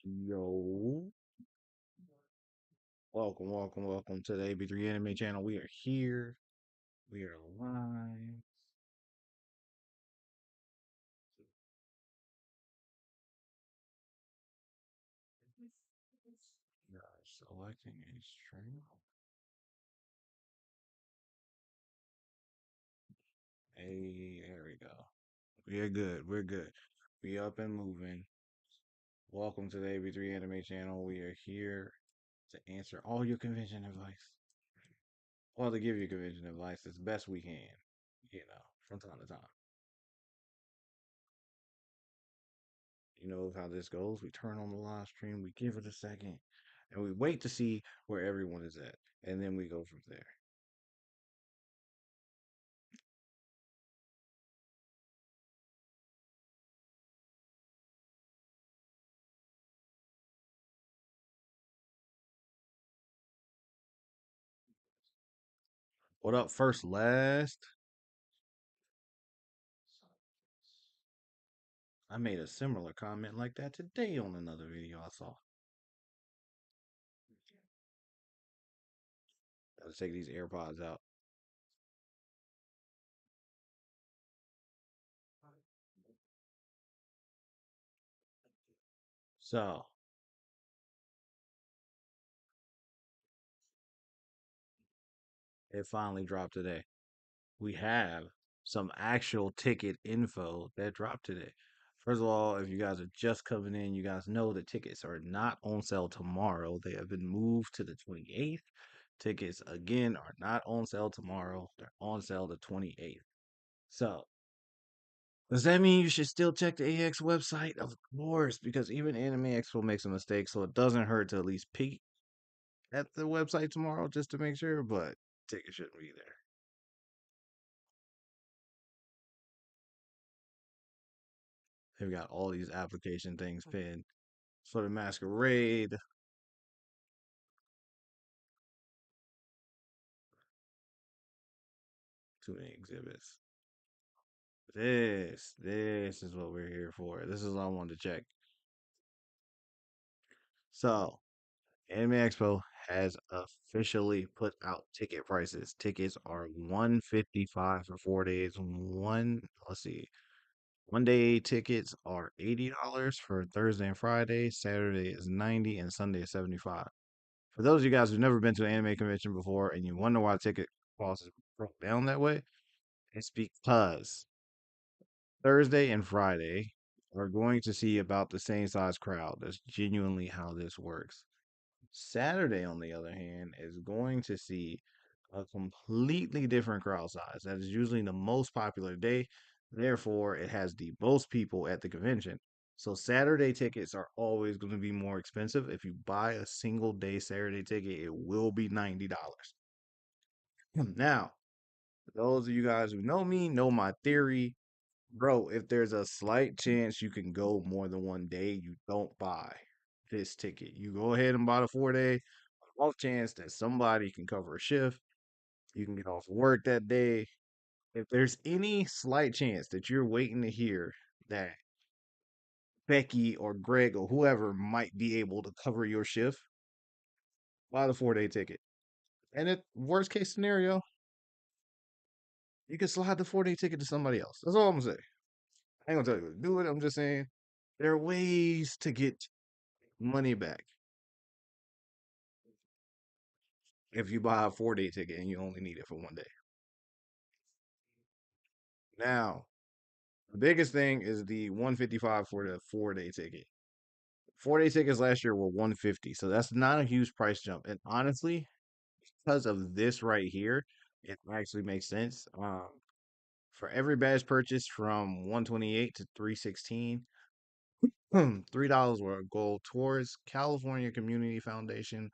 Yo, welcome to the AB3 Anime channel. We are here. We are live. We are selecting a stream. Hey, there we go. We are good. We're good. We up and moving. Welcome to the AB3 Anime channel. We are here to answer all your convention advice. Well, to give you convention advice as best we can, from time to time. You know how this goes. We turn on the live stream, we give it a second, and we wait to see where everyone is at. And then we go from there. What up, first, last? I made a similar comment like that today on another video I saw. Gotta take these AirPods out. So, it finally dropped today. We have some actual ticket info that dropped today. First of all, if you guys are just coming in, you guys know the tickets are not on sale tomorrow. They have been moved to the 28th. Tickets, again, are not on sale tomorrow. They're on sale the 28th. So, does that mean you should still check the AX website? Of course, because even Anime Expo makes a mistake, so it doesn't hurt to at least peek at the website tomorrow just to make sure, but tickets shouldn't be there. They've got all these application things pinned. For the masquerade, too many exhibits. This is what we're here for. This is what I wanted to check. So, Anime Expo has officially put out ticket prices. Tickets are 155 for 4 days. Let's see. One day tickets are $80 for Thursday and Friday. Saturday is 90 and Sunday is 75. For those of you guys who've never been to an anime convention before and you wonder why ticket cost is broke down that way, it's because Thursday and Friday are going to see about the same size crowd. That's genuinely how this works. Saturday, on the other hand, is going to see a completely different crowd size. That is usually the most popular day. Therefore, it has the most people at the convention. So Saturday tickets are always going to be more expensive. If you buy a single day Saturday ticket, it will be $90. Now, those of you guys who know me know my theory. Bro, if there's a slight chance you can go more than one day, you don't buy this ticket. You go ahead and buy the 4 day. Off chance that somebody can cover a shift, you can get off work that day. If there's any slight chance that you're waiting to hear that Becky or Greg or whoever might be able to cover your shift, buy the 4 day ticket. And it worst case scenario, you can slide the 4 day ticket to somebody else. That's all I'm gonna say. I ain't gonna tell you to do it. I'm just saying there are ways to get money back if you buy a 4 day ticket and you only need it for one day. Now, the biggest thing is the 155 for the 4 day ticket. 4 day tickets last year were 150, so that's not a huge price jump. And honestly, because of this right here, it actually makes sense. For every badge purchase from 128 to 316, $3 will go towards California Community Foundation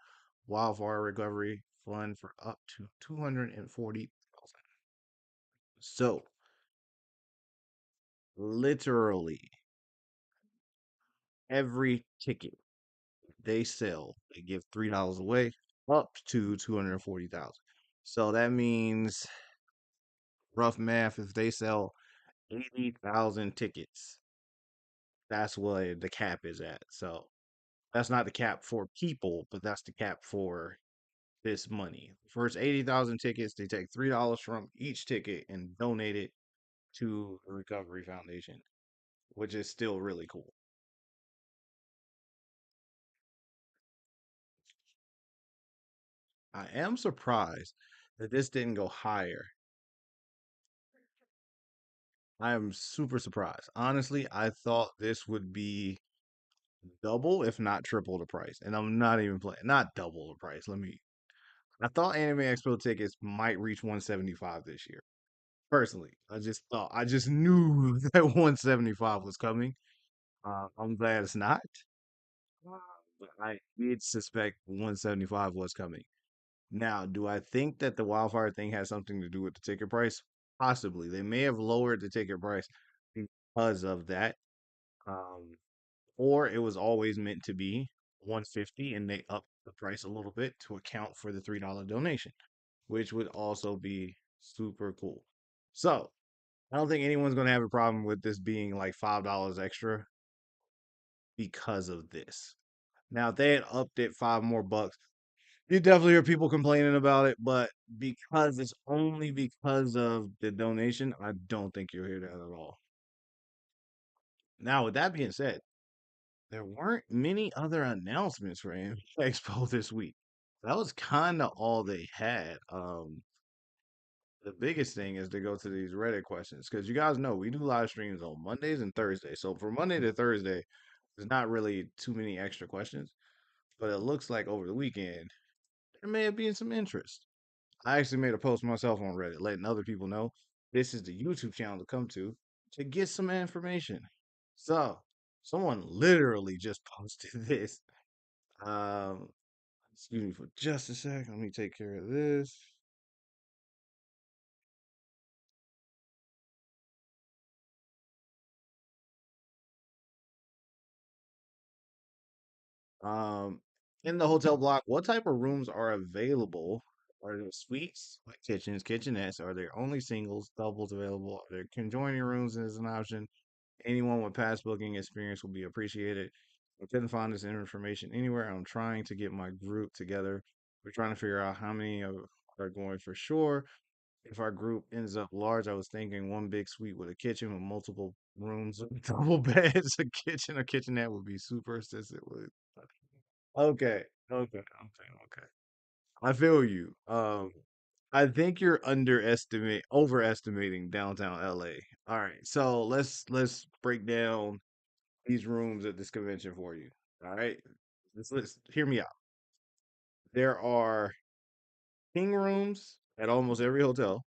Wildfire Recovery Fund for up to 240,000. So literally every ticket they sell, they give $3 away, up to 240,000. So that means rough math, if they sell 80,000 tickets, that's what the cap is at. So That's not the cap for people, but that's the cap for this money. First 80,000 tickets, they take $3 from each ticket and donate it to the Recovery Foundation, which is still really cool. I am surprised that this didn't go higher. I am super surprised. Honestly, I thought this would be double, if not triple the price. And I'm not even playing, not double the price. I thought Anime Expo tickets might reach 175 this year. Personally, I just knew that 175 was coming. I'm glad it's not. Uh, But I did suspect 175 was coming. Now, do I think that the wildfire thing has something to do with the ticket price? Possibly. They may have lowered the ticket price because of that. Um, or it was always meant to be 150 and they upped the price a little bit to account for the $3 donation, which would also be super cool. So, I don't think anyone's going to have a problem with this being like $5 extra because of this. Now, if they had upped it 5 more bucks, you definitely hear people complaining about it, but because it's only because of the donation, I don't think you'll hear that at all. Now, with that being said, there weren't many other announcements for Anime Expo this week. That was kind of all they had. The biggest thing is to go to these Reddit questions because you guys know we do live streams on Mondays and Thursdays. So for Monday to Thursday, there's not really too many extra questions, but it looks like over the weekend there may have been some interest. I actually made a post myself on Reddit letting other people know this is the YouTube channel to come to get some information. So someone literally just posted this. Um, excuse me for just a sec. Let me take care of this. Um, in the hotel block, what type of rooms are available? Are there suites, like kitchens, kitchenettes? Are there only singles, doubles available? Are there conjoining rooms as an option? Anyone with past booking experience will be appreciated. I couldn't find this information anywhere. I'm trying to get my group together. We're trying to figure out how many are going for sure. If our group ends up large, I was thinking one big suite with a kitchen with multiple rooms, double beds, a kitchen, a kitchenette would be super assisted with. Okay, okay. I feel you. I think you're overestimating downtown LA. All right, so let's break down these rooms at this convention for you. All right, let's hear me out. There are king rooms at almost every hotel.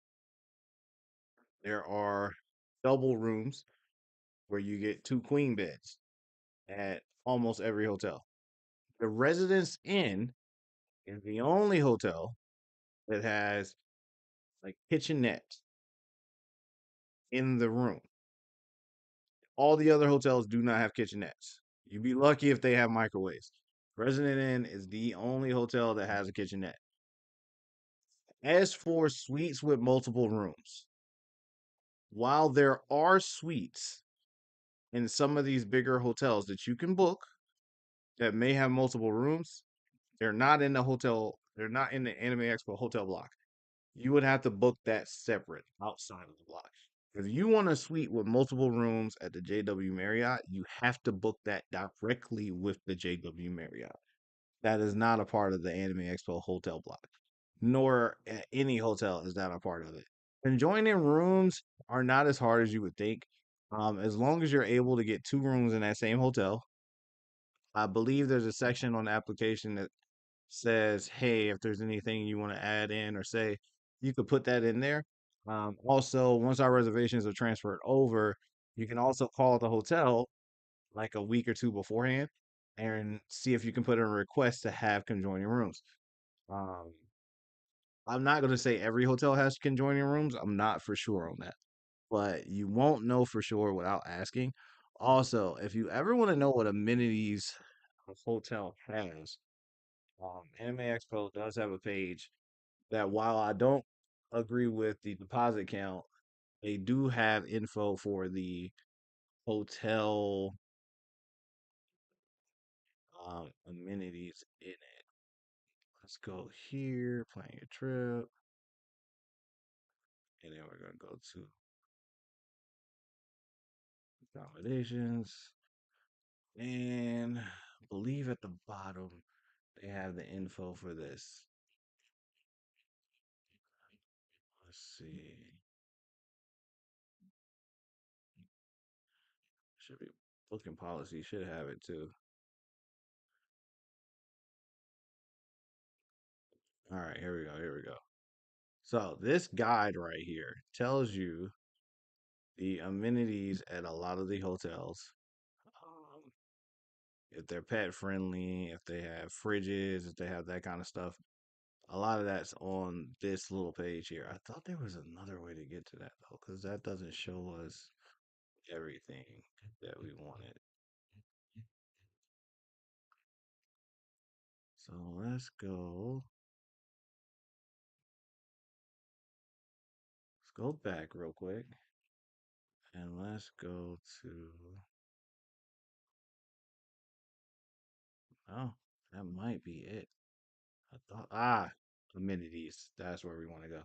There are double rooms where you get two queen beds at almost every hotel. The Residence Inn is the only hotel that has like kitchenette in the room. All the other hotels do not have kitchenettes. You'd be lucky if they have microwaves. Resident Inn is the only hotel that has a kitchenette. As for suites with multiple rooms, while there are suites in some of these bigger hotels that you can book that may have multiple rooms, they're not in the hotel, they're not in the Anime Expo hotel block. You would have to book that separate outside of the block. If you want a suite with multiple rooms at the JW Marriott, you have to book that directly with the JW Marriott. That is not a part of the Anime Expo hotel block, nor any hotel is that a part of it. And joining rooms are not as hard as you would think. As long as you're able to get two rooms in that same hotel, I believe there's a section on the application that says, hey, if there's anything you want to add in or say, you could put that in there. Also, once our reservations are transferred over, you can also call the hotel like a week or two beforehand and see if you can put in a request to have conjoining rooms. Um, I'm not going to say every hotel has conjoining rooms. I'm not for sure on that, but you won't know for sure without asking. Also, if you ever want to know what amenities a hotel has, Anime Expo does have a page that while I don't agree with the deposit count, they do have info for the hotel. amenities in it. Let's go here, plan your trip, and then we're gonna go to accommodations, and I believe at the bottom they have the info for this. Let's see, should be booking policy should have it too. All right, here we go. Here we go. So this guide right here tells you the amenities at a lot of the hotels. Um, if they're pet friendly, if they have fridges, if they have that kind of stuff. A lot of that's on this little page here. I thought there was another way to get to that though, because that doesn't show us everything that we wanted. So let's go back real quick and let's go to, oh, that might be it. I thought, amenities. That's where we want to go.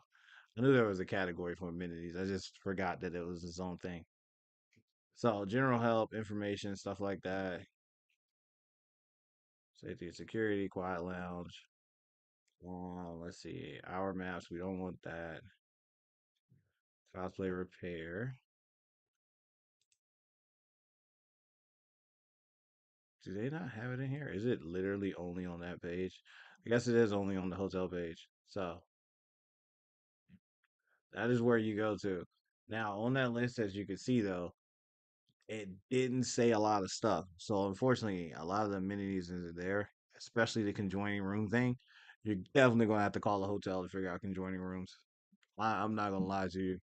I knew there was a category for amenities. I just forgot that it was its own thing. So general help, information, stuff like that. Safety and security, quiet lounge. Let's see. Hour maps. We don't want that. Cosplay repair. Do they not have it in here? Is it literally only on that page? I guess it is only on the hotel page. So that is where you go to. Now, on that list, as you can see, though, it didn't say a lot of stuff. So unfortunately, a lot of the amenities isn't there, especially the conjoining room thing. You're definitely gonna have to call a hotel to figure out conjoining rooms. I'm not gonna lie to you.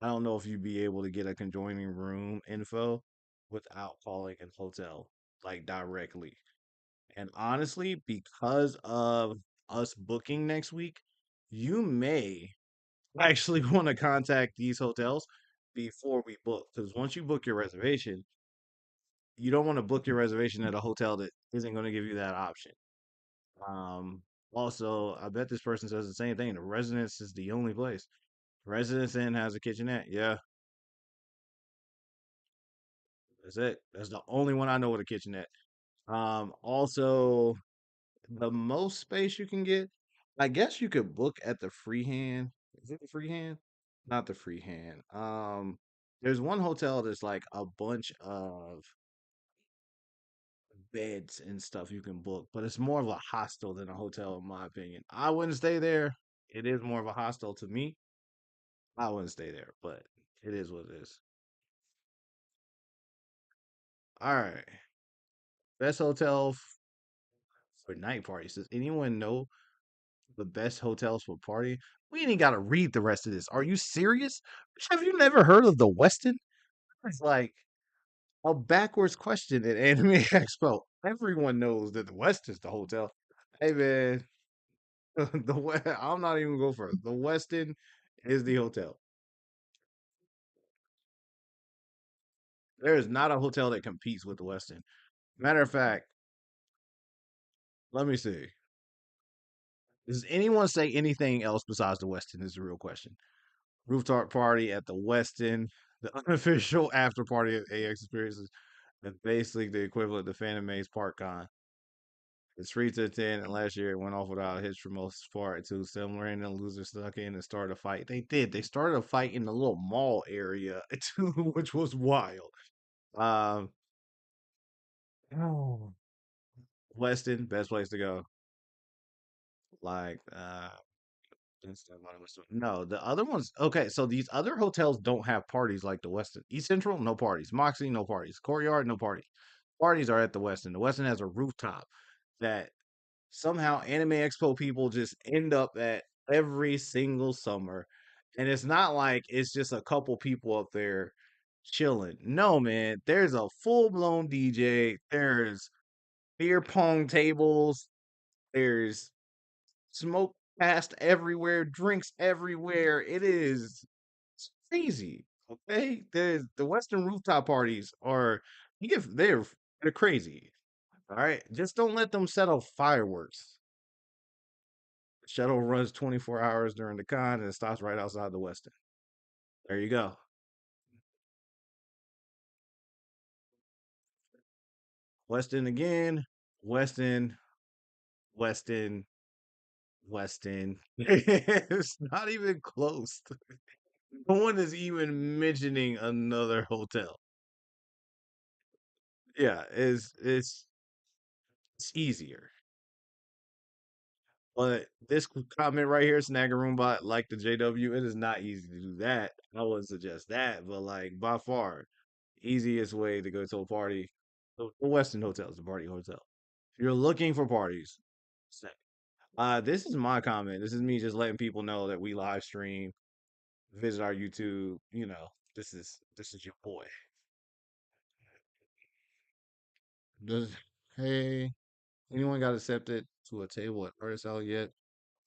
I don't know if you'd be able to get a conjoining room info without calling a hotel like directly. And honestly, because of us booking next week, you may actually want to contact these hotels before we book. Because once you book your reservation, you don't want to book your reservation at a hotel that isn't going to give you that option. Um, Also, I bet this person says the same thing. The residence is the only place. Residence Inn has a kitchenette. Yeah, that's it. That's the only one I know with a kitchenette. Also, the most space you can get, I guess you could book at the freehand. Is it the freehand? Not the freehand. There's one hotel that's like a bunch of beds and stuff you can book, but it's more of a hostel than a hotel, in my opinion. I wouldn't stay there. It is more of a hostel to me. I wouldn't stay there, but it is what it is. All right. Best hotel for night parties. Does anyone know the best hotels for party? We ain't got to read the rest of this. Are you serious? Have you never heard of the Westin? It's like a backwards question at Anime Expo. Everyone knows that the West is the hotel. Hey man, I'm not even going for it. The Westin is the hotel. There is not a hotel that competes with the Westin. Matter of fact, let me see. Does anyone say anything else besides the Westin? Is the real question. Rooftop party at the Westin, the unofficial after party at AX Experiences, and basically the equivalent to Phantom Maze ParkCon. It's free to attend, and last year it went off without a hitch for most part. Too similar, and the loser stuck in and started a fight. They did. They started a fight in the little mall area too, which was wild. Um, oh. Weston, best place to go. Like, no, the other ones. Okay, so these other hotels don't have parties like the Westin. East Central, no parties. Moxie, no parties. Courtyard, no parties. Parties are at the Westin. The Westin has a rooftop that somehow Anime Expo people just end up at every single summer. And it's not like it's just a couple people up there chilling. No, man, there's a full blown DJ. There's beer pong tables. There's smoke past everywhere, drinks everywhere. It's crazy. Okay, the Western rooftop parties are you get they're crazy. All right, just don't let them set off fireworks. Shuttle runs 24 hours during the con and it stops right outside the Westin. There you go. Westin again. Westin, Westin, Westin. It's not even close. No one is even mentioning another hotel. Yeah, it's easier. But this comment right here, snag a room bot like the JW, it is not easy to do that. I wouldn't suggest that, but like by far, easiest way to go to a party. The Western Hotel is a party hotel. If you're looking for parties, snag. This is my comment. This is me just letting people know that we live stream, visit our YouTube. This is your boy. Does hey anyone got accepted to a table at Artist Alley yet?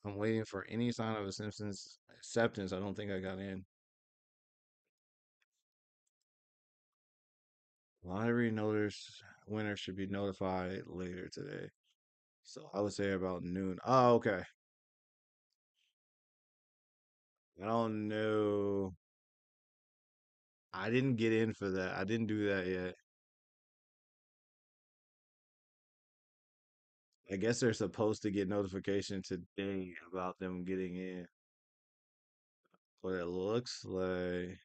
I'm waiting for any sign of a Simpsons acceptance. I don't think I got in. Lottery notice winner should be notified later today. So I would say about noon. Oh, okay. I don't know. I didn't get in for that. I didn't do that yet. I guess they're supposed to get notification today about them getting in. What it looks like,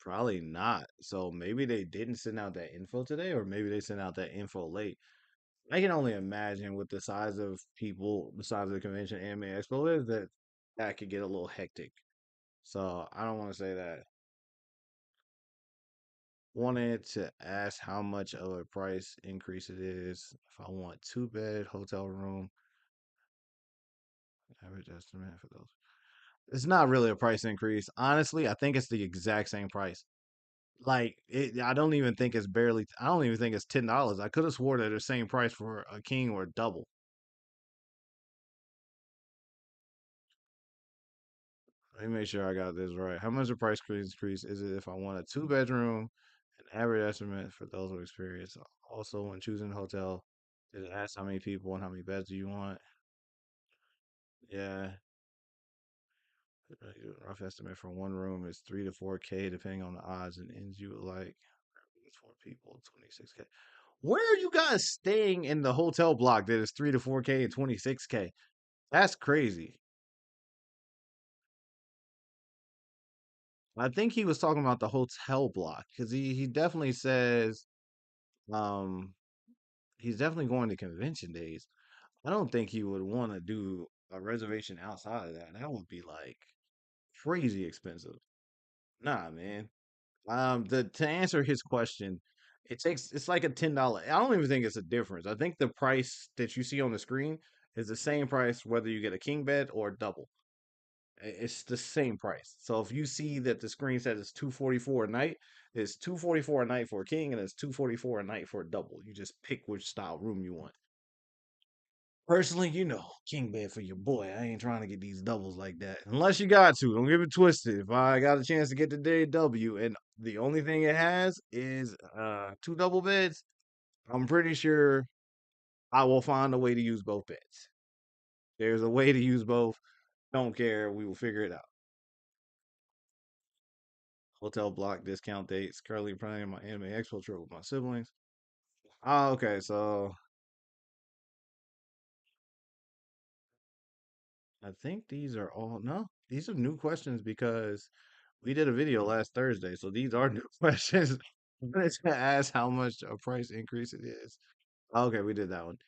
probably not. So maybe they didn't send out that info today, or maybe they sent out that info late. I can only imagine with the size of people, the size of the convention Anime Expo is, that that could get a little hectic. So I don't want to say that. Wanted to ask how much of a price increase it is if I want two-bed hotel room. Average estimate for those. It's not really a price increase. Honestly, I think it's the exact same price. Like I don't even think it's barely. I don't even think it's $10. I could have swore that the same price for a king or a double. Let me make sure I got this right. How much the price increase is it if I want a two-bedroom? An average estimate for those with experience. Also, when choosing a hotel, did it ask how many people and how many beds do you want? Yeah, rough estimate for one room is 3 to 4K, depending on the odds and ends you would like. Four people, 26K. Where are you guys staying in the hotel block that is 3 to 4K and 26K? That's crazy. I think he was talking about the hotel block because he definitely says um he's definitely going to convention days. I don't think he would want to do a reservation outside of that. That would be like crazy expensive. Nah, man. The to answer his question, it's like a $10. I don't even think it's a difference. I think the price that you see on the screen is the same price whether you get a king bed or a double. It's the same price. So if you see that the screen says it's 244 a night, it's 244 a night for a king and it's 244 a night for a double. You just pick which style room you want. Personally, king bed for your boy. I ain't trying to get these doubles like that. Unless you got to. Don't get it twisted. If I got a chance to get the W and the only thing it has is two double beds, I'm pretty sure I will find a way to use both beds. There's a way to use both. Don't care. We will figure it out. Hotel block discount dates. Currently planning my anime expo trip with my siblings. Ah, okay. So I think these are all no. These are new questions because we did a video last Thursday, so these are new questions. I'm gonna ask how much a price increase it is. Okay, we did that one.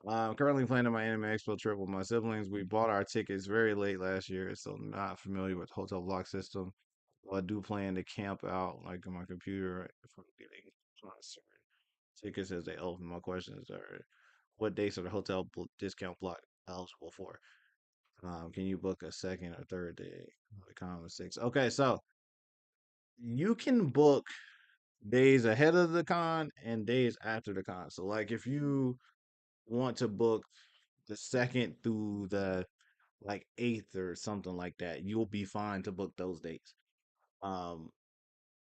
I'm currently planning my Anime Expo trip with my siblings. We bought our tickets very late last year, so not familiar with hotel block system. Well, I do plan to camp out like on my computer if I'm getting concert tickets as they open. My questions are: what dates are the discount block eligible for? Can you book a second or third day? The con was 6. Okay, so you can book days ahead of the con and days after the con. So like if you want to book the second through the like eighth or something like that, you'll be fine to book those dates. Um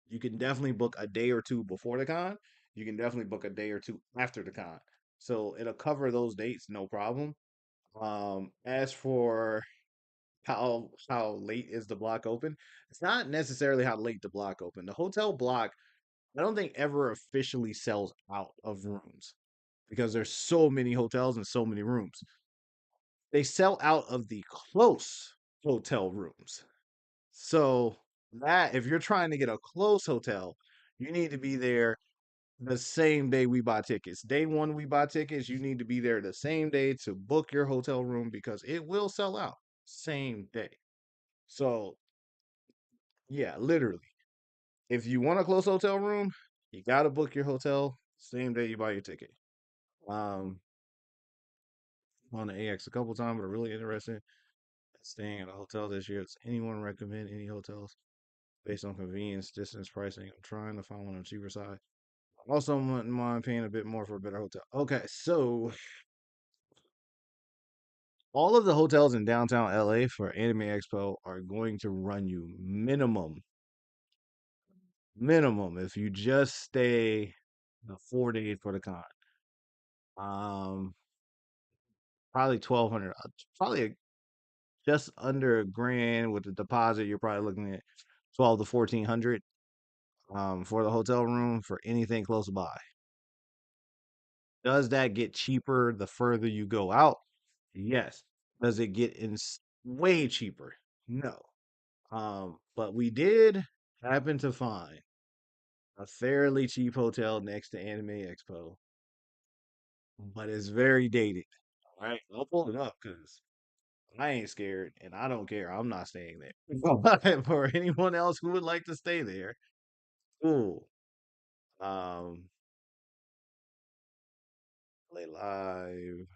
You can definitely book a day or two before the con. You can definitely book a day or two after the con. So it'll cover those dates, no problem. As for how late is the block open, it's not necessarily how late the block open. The hotel block, I don't think ever officially sells out of rooms because there's so many hotels and so many rooms. They sell out of the close hotel rooms. So that if you're trying to get a close hotel, you need to be there the same day we buy tickets. Day one we buy tickets, you need to be there the same day to book your hotel room because it will sell out same day. So yeah, literally. If you want a close hotel room, you gotta book your hotel same day you buy your ticket. Um, I'm on the AX a couple times, but I'm really interested in staying at a hotel this year. Does anyone recommend any hotels based on convenience, distance, pricing? I'm trying to find one on the cheaper side. Also, wouldn't mind paying a bit more for a better hotel. Okay, so all of the hotels in downtown LA for Anime Expo are going to run you minimum if you just stay the 4 days for the con. Um, probably 1,200, probably just under a grand with the deposit. You're probably looking at 12 to 1,400 for the hotel room for anything close by. Does that get cheaper the further you go out? Yes. Does it get way cheaper? No. But we did happen to find a fairly cheap hotel next to Anime Expo, but it's very dated. All right, I'll pull it up because I ain't scared and I don't care. I'm not staying there. But for anyone else who would like to stay there, cool. Um, Play live.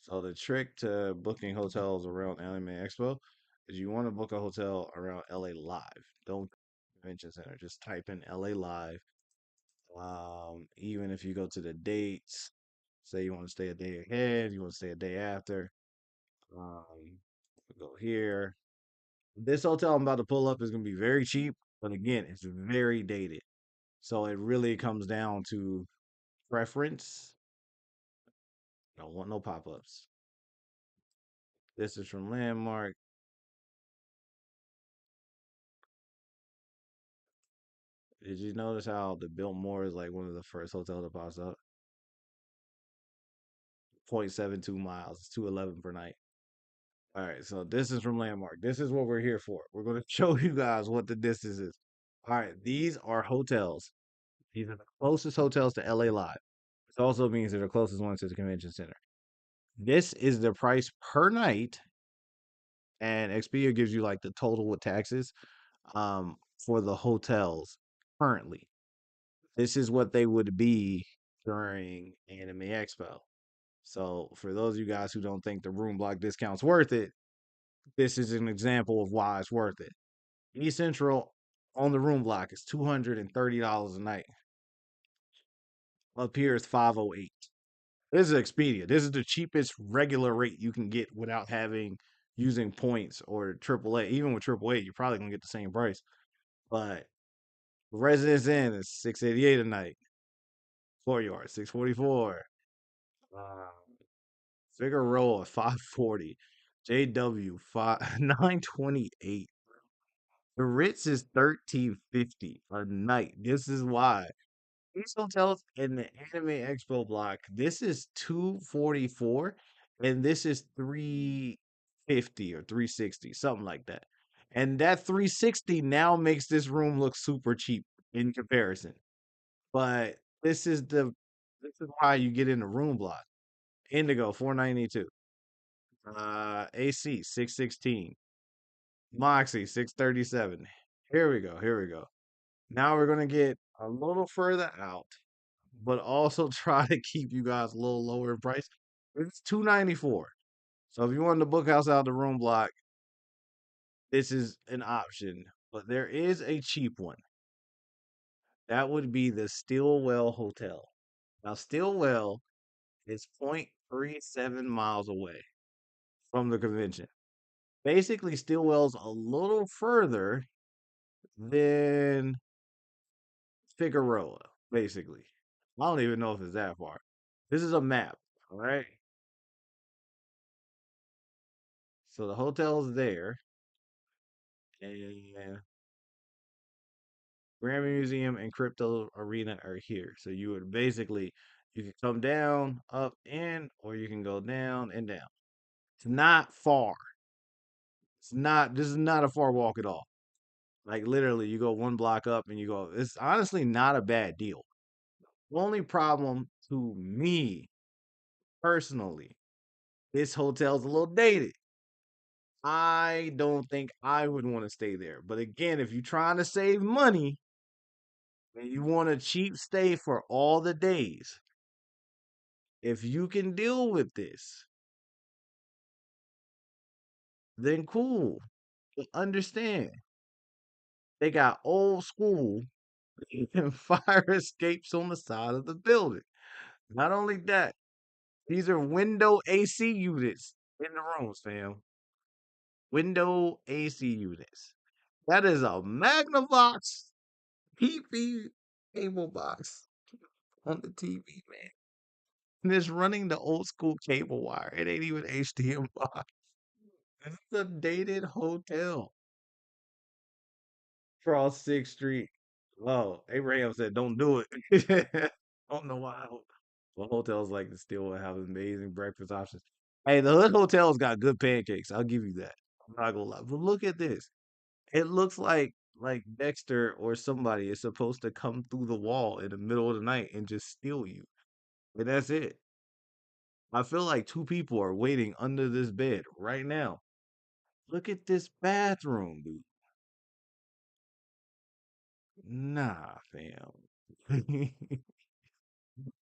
So the trick to booking hotels around Anime Expo is you want to book a hotel around LA Live. Don't convention center. Just type in LA Live. Even if you go to the dates, say you want to stay a day ahead, you want to stay a day after. Um, go here. This hotel I'm about to pull up is gonna be very cheap, but again, it's very dated. So it really comes down to preference. Don't want no pop-ups. This is from Landmark. Did you notice how the Biltmore is like one of the first hotels that pops up? 0.72 miles, it's 211 per night. All right, so this is from Landmark. This is what we're here for. We're going to show you guys what the distance is. All right, these are hotels. These are the closest hotels to LA Live. This also means they're the closest ones to the convention center. This is the price per night, and Expedia gives you like the total with taxes for the hotels currently. This is what they would be during Anime Expo. So for those of you guys who don't think the room block discount's worth it, this is an example of why it's worth it. East Central on the room block is $230 a night. Up here is 508. This is Expedia. This is the cheapest regular rate you can get without having using points or AAA. Even with AAA, you're probably gonna get the same price. But Residence Inn is 688 a night. Courtyard 644. Uh, Figueroa 540. JW 928. The Ritz is 1350 a night. This is why. These hotels in the Anime Expo block, this is 244 and this is 350 or 360, something like that. And that 360 now makes this room look super cheap in comparison. But this is why you get in the room block. Indigo 492. AC 616. Moxie 637. Here we go. Here we go. Now we're gonna get a little further out, but also try to keep you guys a little lower in price. It's 294. So if you want the book house out of the room block, this is an option. But there is a cheap one. That would be the Stillwell Hotel. Now Stillwell is 0.37 miles away from the convention. Basically, Stillwell's a little further than Figueroa, basically. I don't even know if it's that far. This is a map, all right? So the hotel's there, and Grammy Museum and Crypto Arena are here. So you would basically you can come down, up, in, or you can go down and down. It's not far. It's not. This is not a far walk at all. Like literally, you go one block up and you go. It's honestly not a bad deal. The only problem to me personally, this hotel's a little dated. I don't think I would want to stay there. But again, if you're trying to save money and you want a cheap stay for all the days, if you can deal with this, then cool. But understand, they got old school and fire escapes on the side of the building. Not only that, these are window AC units in the rooms, fam. Window AC units. That is a Magnavox PP cable box on the TV, man. And it's running the old school cable wire. It ain't even HDMI. This is a dated hotel across 6th Street. Oh, Abraham said, don't do it. Don't know why. Well, hotels like this still have amazing breakfast options. Hey, the Hood Hotel's got good pancakes. I'll give you that. I'm not gonna lie. But look at this. It looks like Dexter or somebody is supposed to come through the wall in the middle of the night and just steal you. And that's it. I feel like two people are waiting under this bed right now. Look at this bathroom, dude. Nah, fam.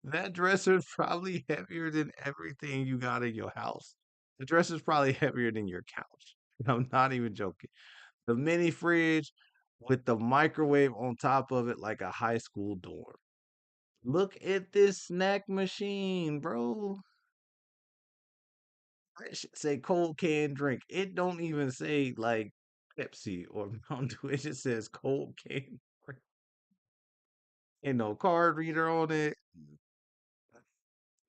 That dresser is probably heavier than everything you got in your house. The dresser is probably heavier than your couch. I'm not even joking. The mini fridge with the microwave on top of it like a high school dorm. Look at this snack machine, bro. It should say cold canned drink. It don't even say like Pepsi or Mountain Dew. It just says cold canned drink. Ain't no card reader on it.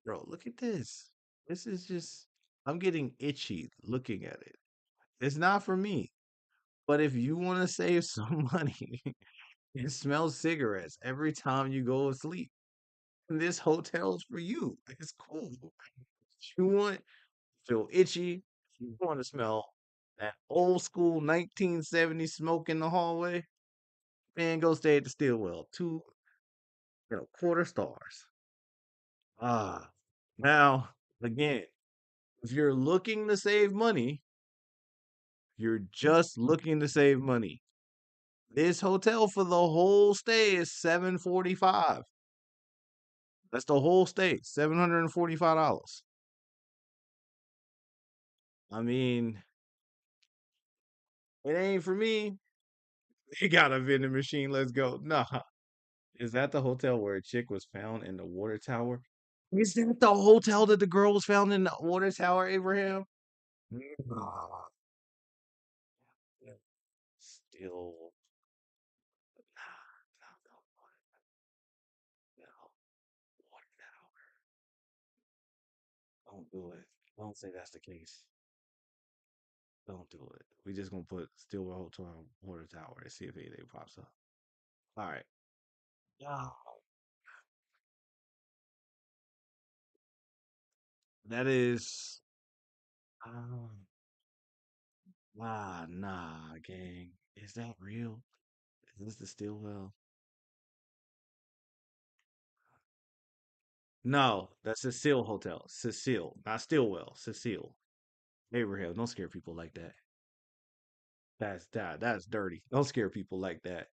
Bro, look at this. This is just I'm getting itchy looking at it. It's not for me. But if you want to save some money and smell cigarettes every time you go to sleep, this hotel's for you. It's cool. You want feel itchy, you want to smell that old school 1970s smoke in the hallway, man, go stay at the Stillwell. Two, quarter stars. Ah, now again, if you're looking to save money, you're just looking to save money. This hotel for the whole stay is 745. That's the whole stay, $745. I mean, it ain't for me. They got a vending machine. Let's go. Nah. Is that the hotel where a chick was found in the water tower? Is that the hotel that the girl was found in the water tower, Abraham? Nah. Still. No, no, no, no. Water tower. Don't do it. Don't say that's the case. Don't do it. We just gonna put Stillwell Hotel Water Tower and see if anything pops up. All right. Oh, that is. Um, nah, gang. Is that real? Is this the Stillwell? No, that's Cecile Hotel. Cecile, not Stillwell. Cecile. Abraham, don't scare people like that. That's dirty. Don't scare people like that.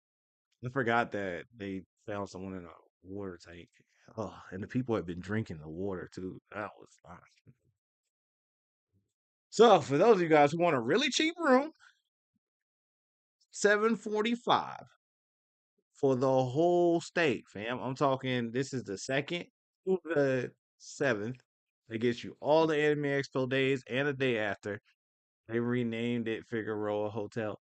I forgot that they found someone in a water tank. Oh, and the people had been drinking the water too. That was so. For those of you guys who want a really cheap room, 745 for the whole state, fam. I'm talking. This is the second to the 7th. It gets you all the Anime Expo days and a day after. They renamed it Figueroa Hotel.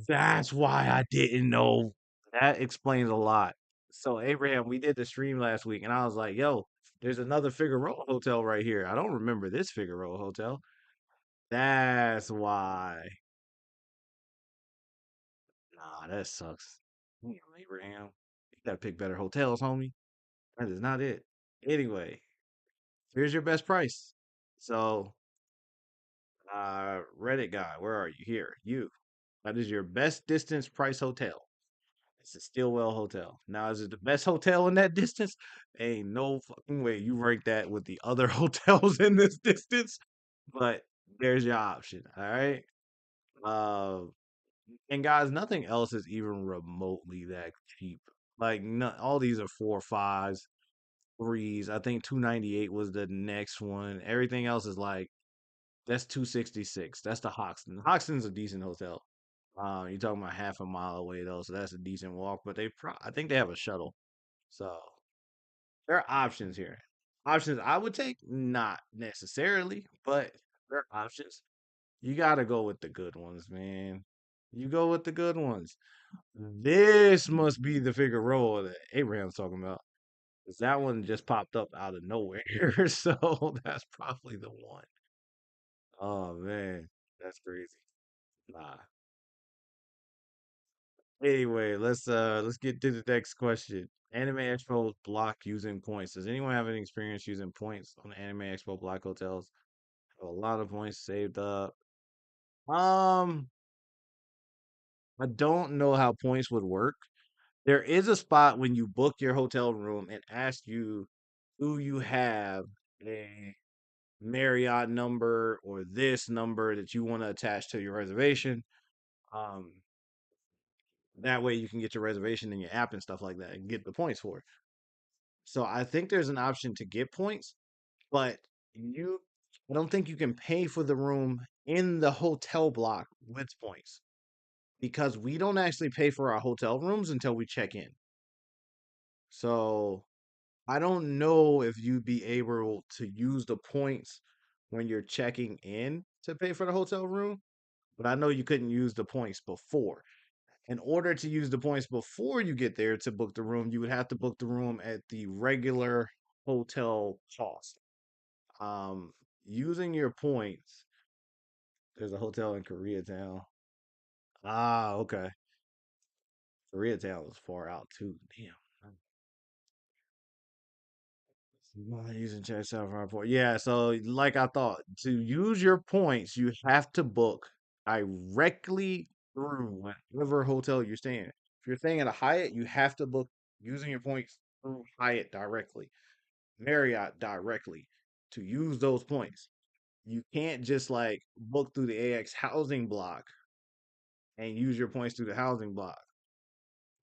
That's why I didn't know. That explains a lot. So Abraham, we did the stream last week, and I was like, "Yo, there's another Figueroa Hotel right here. I don't remember this Figueroa Hotel." That's why. Nah, that sucks. Damn, Abraham, you gotta pick better hotels, homie. That is not it. Anyway, here's your best price. So, Reddit guy, where are you? Here, you. That is your best distance price hotel. It's a Stillwell Hotel. Now, is it the best hotel in that distance? Ain't no fucking way you rank that with the other hotels in this distance. But there's your option. All right. Uh, and guys, nothing else is even remotely that cheap. Like, no, all these are four fives, threes. I think 298 was the next one. Everything else is like that's 266. That's the Hoxton. Hoxton's a decent hotel. You're talking about half a mile away though, so that's a decent walk. But I think they have a shuttle, so there are options here. Options I would take, not necessarily, but there are options. You gotta go with the good ones, man. You go with the good ones. This must be the Figueroa that Abraham's talking about. 'Cause that one just popped up out of nowhere, so that's probably the one. Oh man, that's crazy. Nah. Anyway, let's get to the next question. Anime Expo block using points. Does anyone have any experience using points on the Anime Expo block hotels? Have a lot of points saved up. Um, I don't know how points would work. There is a spot when you book your hotel room and ask you do you have a Marriott number or this number that you want to attach to your reservation. Um, that way you can get your reservation in your app and stuff like that and get the points for it. So I think there's an option to get points, but you I don't think you can pay for the room in the hotel block with points because we don't actually pay for our hotel rooms until we check in. So I don't know if you'd be able to use the points when you're checking in to pay for the hotel room, but I know you couldn't use the points before. In order to use the points before you get there to book the room, you would have to book the room at the regular hotel cost. Um, Using your points, there's a hotel in Koreatown. Ah, okay. Koreatown is far out too. Damn. Not using check out for report. Yeah, so like I thought, to use your points, you have to book directly through whatever hotel you're staying. If you're staying at a Hyatt, you have to book using your points through Hyatt directly, Marriott directly to use those points. You can't just like book through the AX housing block and use your points through the housing block.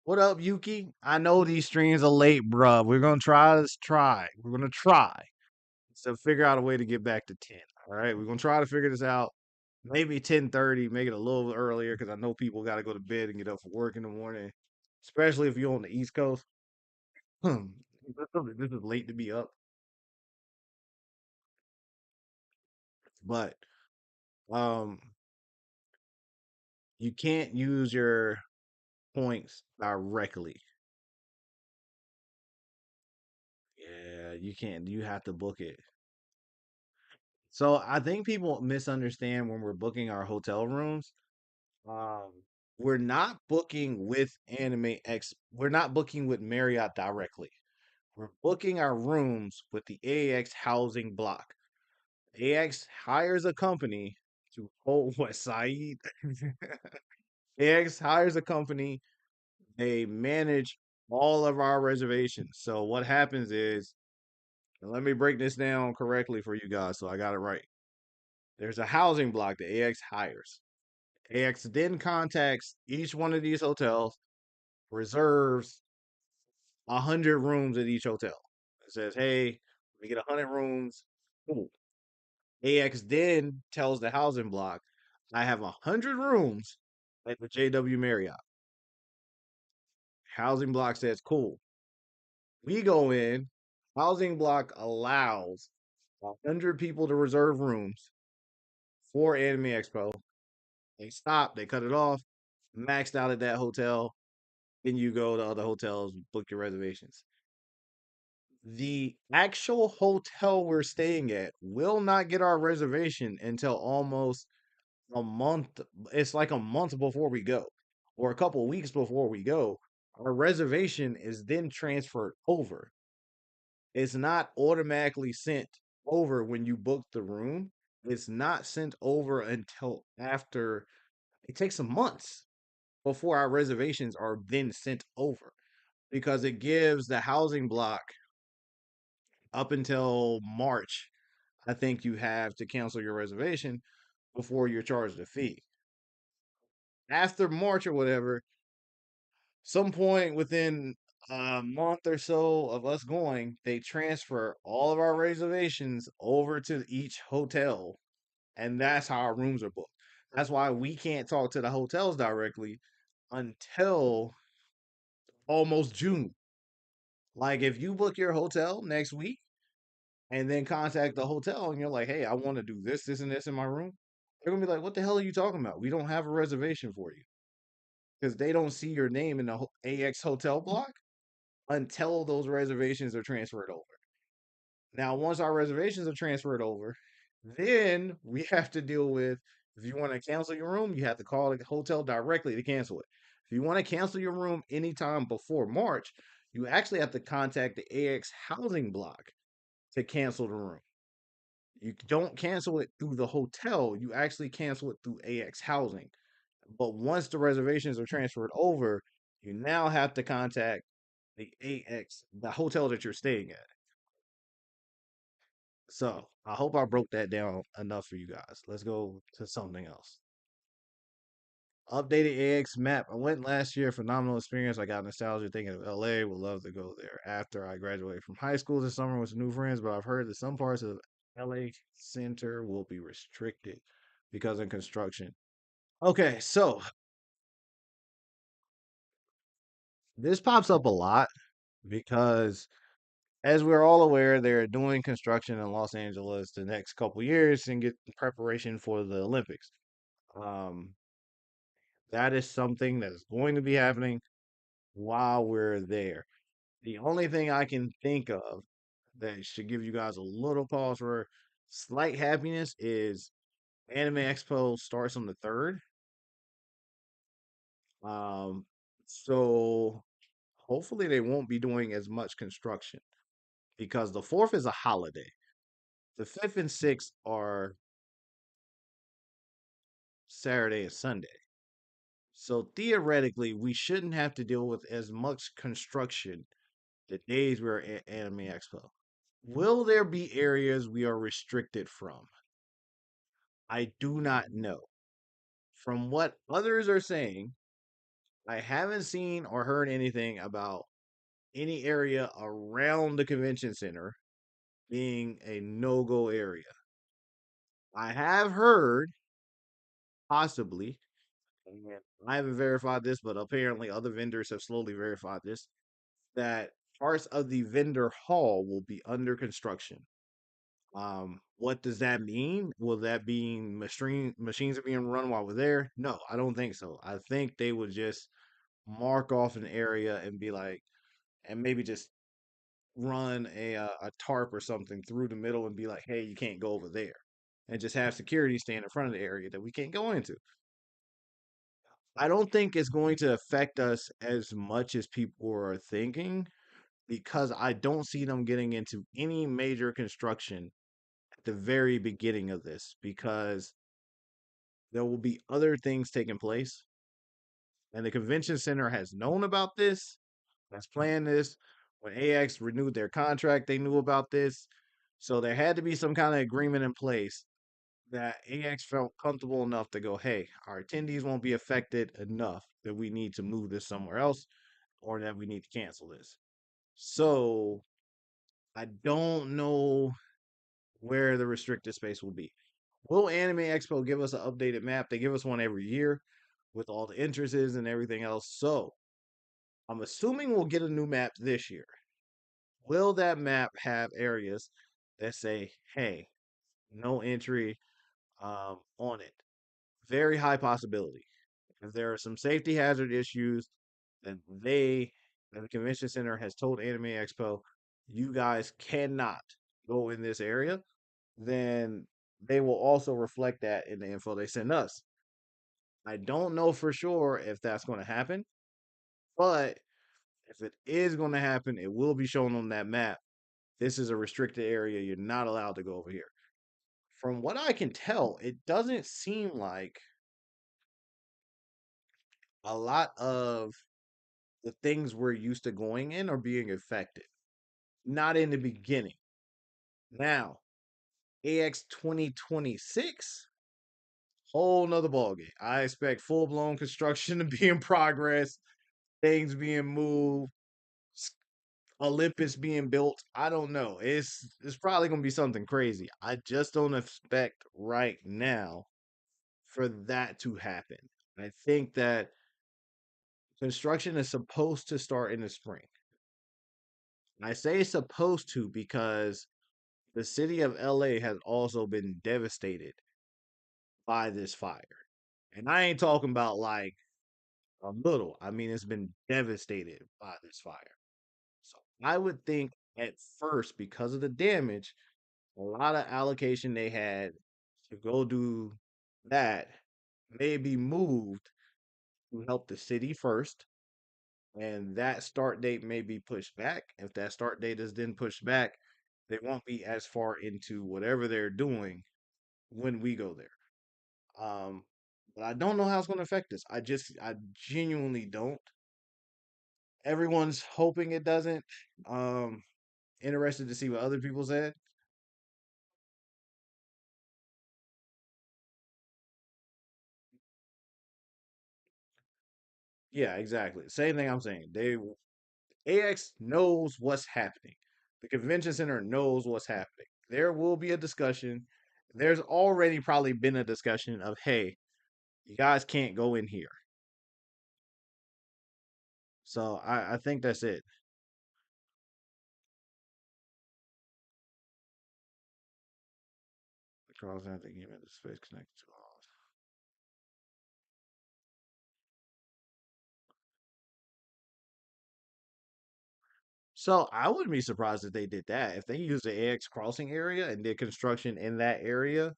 What up, Yuki? I know these streams are late, bruh. We're gonna try this try. We're gonna try. So figure out a way to get back to 10. All right. We're gonna try to figure this out. Maybe 10:30, make it a little earlier because I know people gotta go to bed and get up for work in the morning. Especially if you're on the East Coast. This is late to be up. But um you can't use your points directly. Yeah, you can't. You have to book it. So I think people misunderstand when we're booking our hotel rooms. Um, we're not booking with Anime X. We're not booking with Marriott directly. We're booking our rooms with the AX housing block. AX hires a company to hold what Saeed. AX hires a company. They manage all of our reservations. So what happens is, and let me break this down correctly for you guys so I got it right. There's a housing block that AX hires. AX then contacts each one of these hotels, reserves 100 rooms at each hotel. It says, "Hey, we get 100 rooms." Cool. AX then tells the housing block, "I have 100 rooms at the JW Marriott." Housing block says, "Cool." We go in. Housing block allows 100 people to reserve rooms. for Anime Expo. They stopped, they cut it off, maxed out at that hotel. Then you go to other hotels, book your reservations. The actual hotel we're staying at will not get our reservation until almost a month. It's like a month before we go, or a couple of weeks before we go. Our reservation is then transferred over. It's not automatically sent over when you book the room. It's not sent over until after. It takes some months before our reservations are then sent over because it gives the housing block up until March. I think you have to cancel your reservation before you're charged a fee. After March or whatever, some point within a month or so of us going, they transfer all of our reservations over to each hotel, and that's how our rooms are booked. That's why we can't talk to the hotels directly until almost June. Like if you book your hotel next week and then contact the hotel and you're like, "Hey, I want to do this, this, and this in my room," they're gonna be like, "What the hell are you talking about? We don't have a reservation for you," because they don't see your name in the AX hotel block until those reservations are transferred over. Now, once our reservations are transferred over, then we have to deal with if you want to cancel your room, you have to call the hotel directly to cancel it. If you want to cancel your room anytime before March, you actually have to contact the AX housing block to cancel the room. You don't cancel it through the hotel, you actually cancel it through AX housing. But once the reservations are transferred over, you now have to contact the AX, the hotel that you're staying at. So I hope I broke that down enough for you guys. Let's go to something else. Updated AX map. I went last year. Phenomenal experience. I got nostalgia thinking of LA. Would love to go there after I graduate from high school this summer with some new friends. But I've heard that some parts of LA Center will be restricted because of construction. Okay, so this pops up a lot because, as we're all aware, they're doing construction in Los Angeles the next couple years and get preparation for the Olympics. Um, that is something that is going to be happening while we're there. The only thing I can think of that should give you guys a little pause for slight happiness is Anime Expo starts on the 3rd. Um, so hopefully they won't be doing as much construction because the 4th is a holiday. The 5th and 6th are Saturday and Sunday. So theoretically, we shouldn't have to deal with as much construction the days we're at Anime Expo. Will there be areas we are restricted from? I do not know. From what others are saying, I haven't seen or heard anything about any area around the convention center being a no go area. I have heard, possibly, and I haven't verified this, but apparently other vendors have slowly verified this, that parts of the vendor hall will be under construction. What does that mean? Will that mean machines are being run while we're there? No, I don't think so. I think they would just mark off an area and be like, and maybe just run a tarp or something through the middle and be like, hey, you can't go over there, and just have security stand in front of the area that we can't go into. I don't think it's going to affect us as much as people are thinking because I don't see them getting into any major construction at the very beginning of this because there will be other things taking place. And the convention center has known about this, has planned this. When AX renewed their contract, they knew about this. So there had to be some kind of agreement in place that AX felt comfortable enough to go, hey, our attendees won't be affected enough that we need to move this somewhere else or that we need to cancel this. So I don't know where the restricted space will be. Will Anime Expo give us an updated map? They give us one every year with all the entrances and everything else. So I'm assuming we'll get a new map this year. Will that map have areas that say, hey, no entry, on it. Very high possibility. If there are some safety hazard issues, then the convention center has told Anime Expo, you guys cannot go in this area, then they will also reflect that in the info they send us. I don't know for sure if that's going to happen, but if it is going to happen, it will be shown on that map. This is a restricted area. You're not allowed to go over here. From what I can tell, it doesn't seem like a lot of the things we're used to going in are being affected. Not in the beginning. Now, AX 2026, whole nother ballgame. I expect full blown construction to be in progress, things being moved, Olympus being built. I don't know. It's probably gonna be something crazy. I just don't expect right now for that to happen. I think that construction is supposed to start in the spring. I say supposed to because the city of LA has also been devastated by this fire. And I ain't talking about like a little. I mean, it's been devastated by this fire. So I would think at first, because of the damage, a lot of allocation they had to go do that may be moved to help the city first. And that start date may be pushed back. If that start date is then pushed back, they won't be as far into whatever they're doing when we go there. Um, but I don't know how it's going to affect us. I genuinely don't. Everyone's hoping it doesn't. Um, Interested to see what other people said. Yeah, exactly. Same thing I'm saying. AX knows what's happening. The convention center knows what's happening. There will be a discussion. There's already probably been a discussion of, hey, you guys can't go in here. So I think that's it. Carl's not thinking about the space connected to all. So I wouldn't be surprised if they did that. If they used the AX crossing area and did construction in that area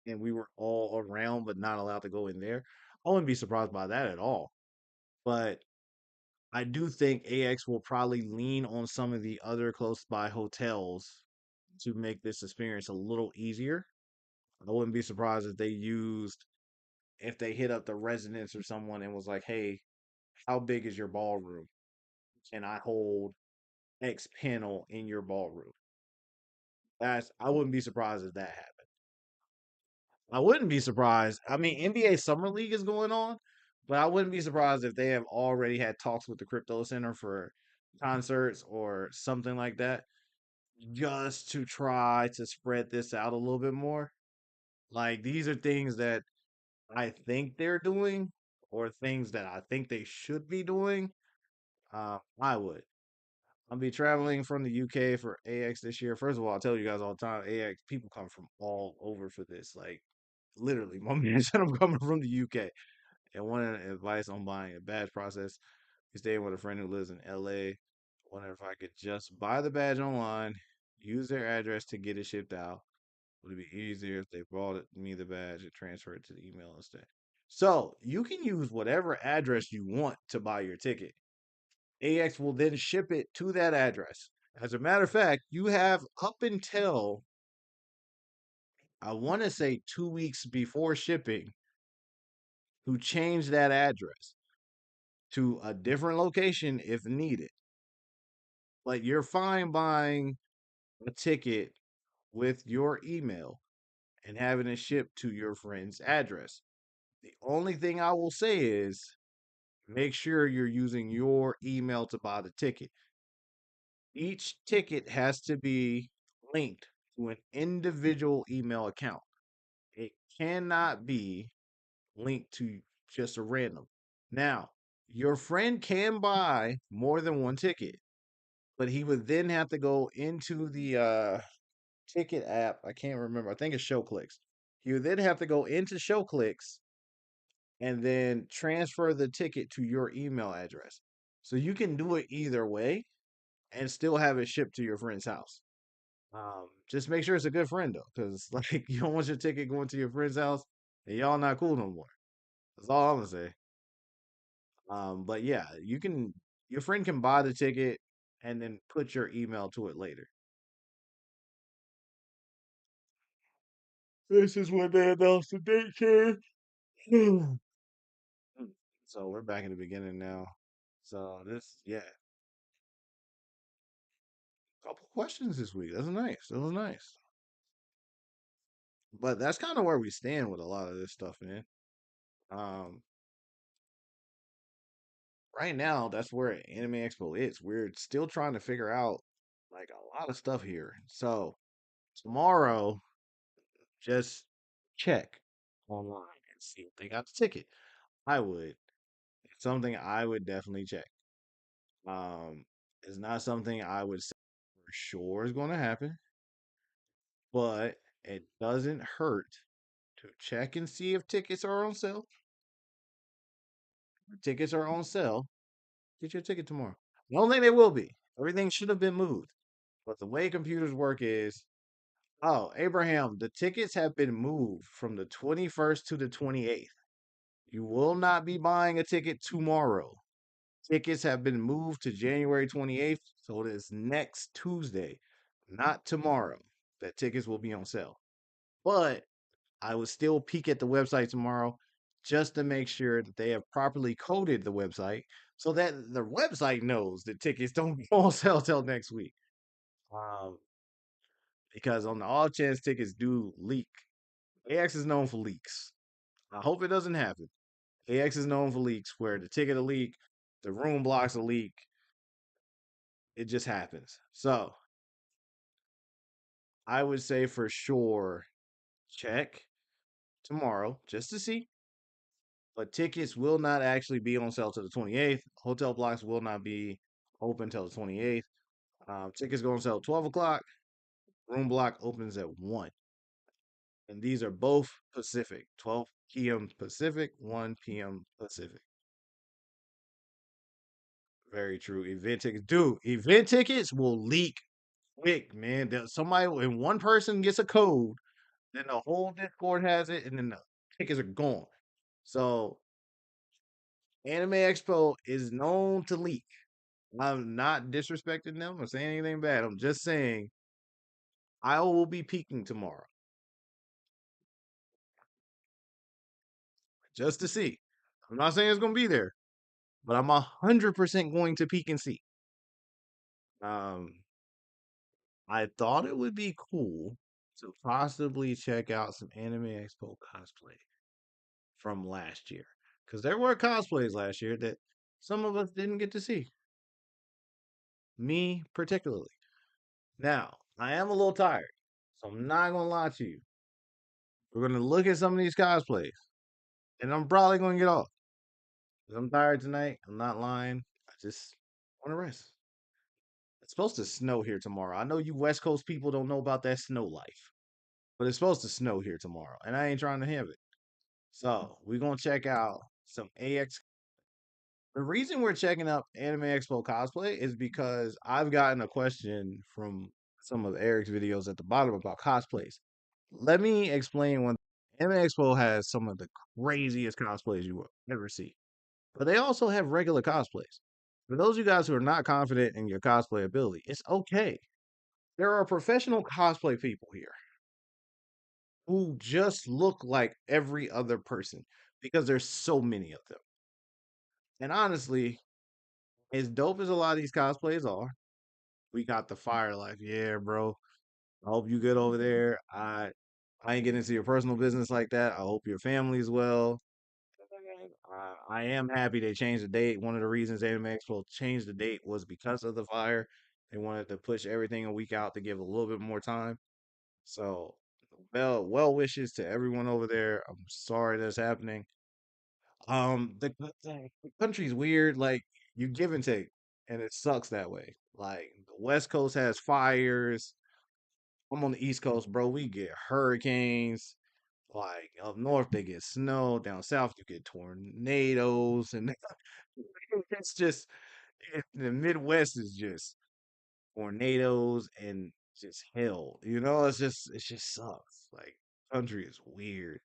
and we were all around but not allowed to go in there, I wouldn't be surprised by that at all. But I do think AX will probably lean on some of the other close by hotels to make this experience a little easier. I wouldn't be surprised if they hit up the residence or someone and was like, hey, how big is your ballroom? Can I hold X panel in your ballroom? I wouldn't be surprised if that happened. I wouldn't be surprised. I mean, NBA Summer League is going on, but I wouldn't be surprised if they have already had talks with the Crypto Center for concerts or something like that, just to try to spread this out a little bit more. Like these are things that I think they're doing, or things that I think they should be doing. I would. I'll be traveling from the UK for AX this year. First of all, I'll tell you guys all the time, AX people come from all over for this. Like literally, my man said I'm coming from the UK. And one advice on buying a badge process is staying with a friend who lives in LA. Wondering if I could just buy the badge online, use their address to get it shipped out. Would it be easier if they brought me the badge and transfer it to the email instead? So you can use whatever address you want to buy your ticket. AX will then ship it to that address. As a matter of fact, you have up until I want to say 2 weeks before shipping to change that address to a different location if needed. But you're fine buying a ticket with your email and having it shipped to your friend's address. The only thing I will say is make sure you're using your email to buy the ticket. Each ticket has to be linked to an individual email account. It cannot be linked to just a random. Now, your friend can buy more than one ticket, but he would then have to go into the ticket app. I can't remember. I think it's ShowClicks. You then have to go into show clicks and then transfer the ticket to your email address. So you can do it either way and still have it shipped to your friend's house. Just make sure it's a good friend though, because like you don't want your ticket going to your friend's house and y'all not cool no more. That's all I'm gonna say. But yeah, you can your friend can buy the ticket and then put your email to it later. This is when they announced the date, kid. So we're back in the beginning now. So this, yeah, couple questions this week. That's nice. That was nice. But that's kind of where we stand with a lot of this stuff, man. Um, right now, that's where Anime Expo is. We're still trying to figure out like a lot of stuff here. So tomorrow, just check online and see if they got the ticket. I would. It's something I would definitely check. Um, it's not something I would say for sure is going to happen, but it doesn't hurt to check and see if tickets are on sale. Tickets are on sale. Get your ticket tomorrow. I don't think they will be. Everything should have been moved. But the way computers work is, oh, Abraham, the tickets have been moved from the 21st to the 28th. You will not be buying a ticket tomorrow. Tickets have been moved to January 28th, so it is next Tuesday, not tomorrow, that tickets will be on sale. But I will still peek at the website tomorrow just to make sure that they have properly coded the website so that the website knows that tickets don't go on sale till next week. Um, because on the off chance tickets do leak, AX is known for leaks. I hope it doesn't happen. AX is known for leaks where the ticket will leak, the room blocks a leak. It just happens. So I would say for sure check tomorrow just to see. But tickets will not actually be on sale till the 28th. Hotel blocks will not be open till the 28th. Tickets go on sale at 12 o'clock. Room block opens at 1. And these are both Pacific, 12 p.m. Pacific, 1 p.m. Pacific. Very true. Event tickets, dude. Event tickets will leak quick, man. Somebody, when one person gets a code, then the whole Discord has it, and then the tickets are gone. So Anime Expo is known to leak. I'm not disrespecting them or saying anything bad. I'm just saying I will be peeking tomorrow just to see. I'm not saying it's gonna be there, but I'm 100% going to peek and see. Um, I thought it would be cool to possibly check out some Anime Expo cosplay from last year because there were cosplays last year that some of us didn't get to see. Me particularly. Now, I am a little tired, so I'm not gonna lie to you. We're gonna look at some of these cosplays, and I'm probably gonna get off. 'Cause I'm tired tonight. I'm not lying. I just want to rest. It's supposed to snow here tomorrow. I know you West Coast people don't know about that snow life, but it's supposed to snow here tomorrow, and I ain't trying to have it. So we're gonna check out some AX. The reason we're checking out Anime Expo cosplay is because I've gotten a question from some of Eric's videos at the bottom about cosplays. Let me explain one. Anime Expo has some of the craziest cosplays you will ever see, but they also have regular cosplays. For those of you guys who are not confident in your cosplay ability, it's okay. There are professional cosplay people here who just look like every other person because there's so many of them. And honestly, as dope as a lot of these cosplays are, we got the fire life. Yeah, bro. I hope you good over there. I ain't getting into your personal business like that. I hope your family's well. I am happy they changed the date. One of the reasons Anime Expo changed the date was because of the fire. They wanted to push everything a week out to give a little bit more time. So, well wishes to everyone over there. I'm sorry that's happening. The country's weird. Like you give and take, and it sucks that way. Like the West Coast has fires. I'm on the East Coast, bro. We get hurricanes. Like up north, they get snow. Down south, you get tornadoes, and it's just the Midwest is just tornadoes and just hell. You know, it just sucks. Like country is weird.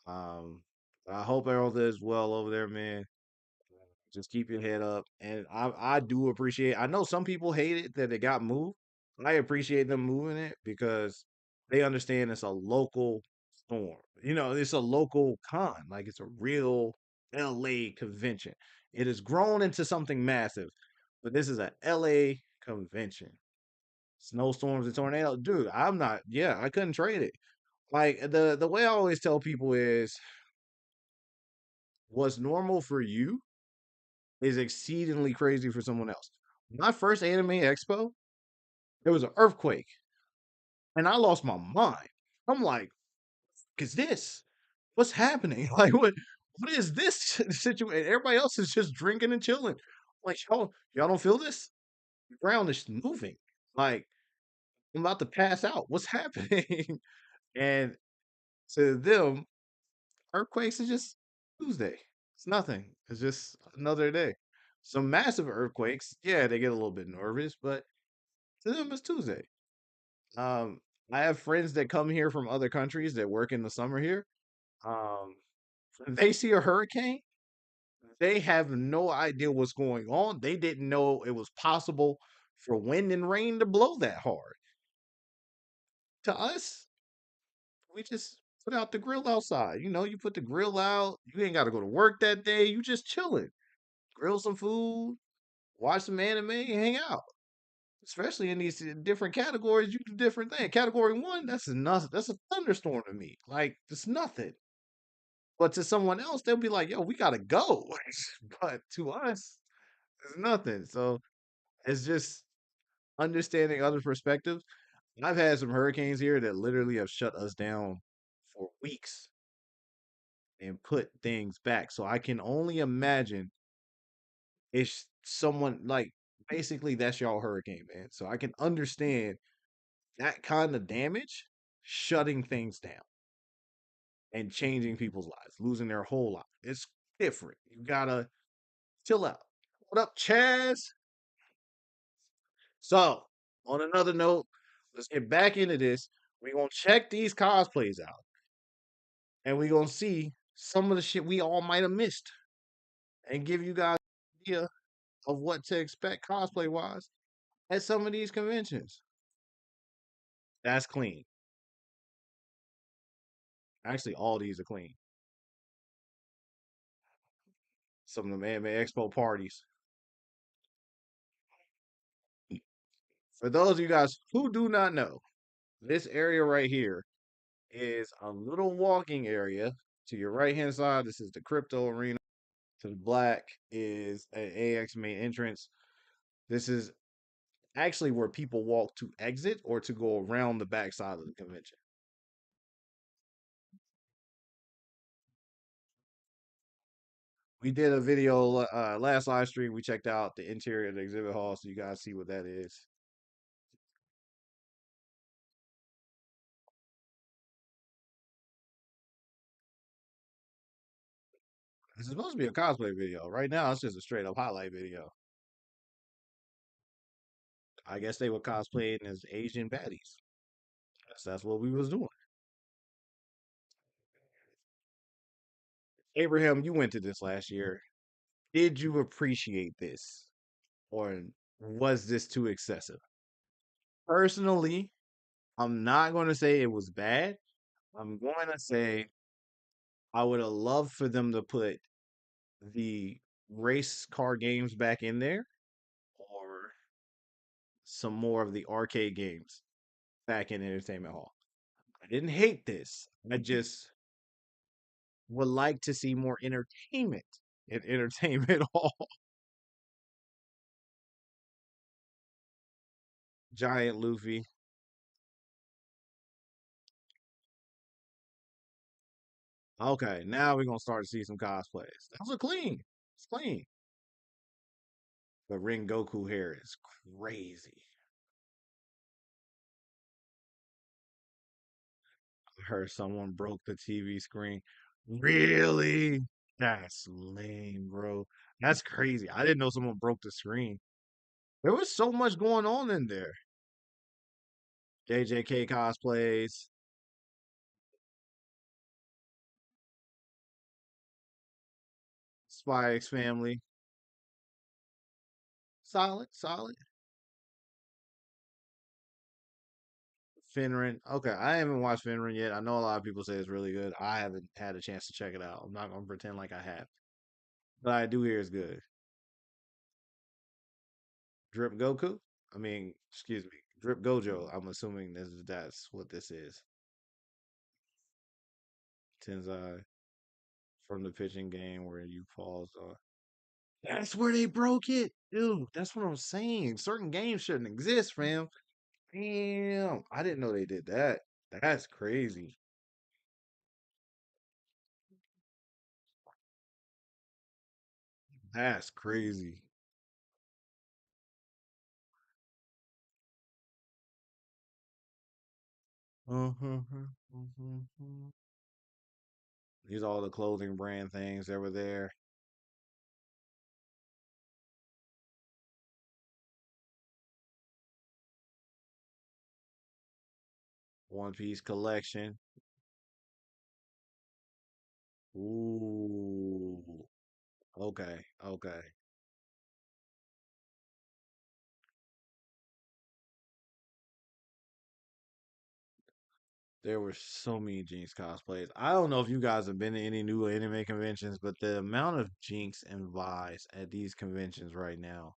Um, I hope everything is well over there, man. Just keep your head up. And I do appreciate. I know some people hate it that it got moved. I appreciate them moving it because they understand it's a local storm. You know, it's a local con. Like it's a real LA convention. It has grown into something massive, but this is a LA convention. Snowstorms and tornadoes, dude. I'm not. Yeah, I couldn't trade it. Like the way I always tell people is, what's normal for you is exceedingly crazy for someone else. My first anime expo, there was an earthquake, and I lost my mind. I'm like, "Is this? What's happening? Like, what is this situation?" Everybody else is just drinking and chilling. Like, y'all don't feel this? The ground is moving. Like, I'm about to pass out. What's happening? And to them, earthquakes is just Tuesday. It's nothing. It's just another day. Some massive earthquakes, yeah, they get a little bit nervous, but to them, it's Tuesday. Um, I have friends that come here from other countries that work in the summer here. Um, they see a hurricane, they have no idea what's going on. They didn't know it was possible for wind and rain to blow that hard. To us, we just put out the grill outside. You know, you put the grill out. You ain't got to go to work that day. You just chilling, grill some food, watch some anime, and hang out. Especially in these different categories, you do different things. Category one, that's a nothing. That's a thunderstorm to me. Like it's nothing. But to someone else, they'll be like, "Yo, we gotta go." But to us, it's nothing. So it's just understanding other perspectives. I've had some hurricanes here that literally have shut us down for weeks and put things back. So I can only imagine if someone like basically that's y'all hurricane, man. So I can understand that kind of damage shutting things down and changing people's lives, losing their whole life. It's different. You gotta chill out. What up, Chaz? So, on another note, let's get back into this. We're gonna check these cosplays out and we're gonna see some of the shit we all might have missed and give you guys an idea of what to expect cosplay wise at some of these conventions. That's clean. Actually, all these are clean. Some of them Anime Expo parties. For those of you guys who do not know, this area right here is a little walking area. To your right hand side, this is the crypto arena. To the black is an AX main entrance. This is actually where people walk to exit or to go around the back side of the convention. We did a video last live stream. We checked out the interior of the exhibit hall, so you guys see what that is. It's supposed to be a cosplay video. Right now, it's just a straight up highlight video. I guess they were cosplaying as Asian baddies. That's what we was doing. Abraham, you went to this last year. Did you appreciate this, or was this too excessive? Personally, I'm not going to say it was bad. I'm going to say I would have loved for them to put the race car games back in there, or some more of the arcade games back in entertainment hall. I didn't hate this. I just would like to see more entertainment in entertainment hall. Giant Luffy. Okay, now we're gonna start to see some cosplays. Those are clean. It's clean. The Ring Goku hair is crazy. Heard someone broke the TV screen. Really? That's lame, bro. That's crazy. I didn't know someone broke the screen. There was so much going on in there. JJK cosplays, Spy X Family. Solid, solid. Finrin. Okay, I haven't watched Finrin yet. I know a lot of people say it's really good. I haven't had a chance to check it out. I'm not gonna pretend like I have, but I do hear it's good. Drip Goku. I mean, excuse me, Drip Gojo. I'm assuming that's what this is. Tenzai from the pitching game where you pause on. That's where they broke it, dude. That's what I'm saying. Certain games shouldn't exist, fam. Damn, I didn't know they did that. That's crazy. That's crazy. These are all the clothing brand things that were there. One Piece collection. Ooh. Okay. Okay. There were so many Jinx cosplays. I don't know if you guys have been to any new anime conventions, but the amount of Jinx and Vi's at these conventions right now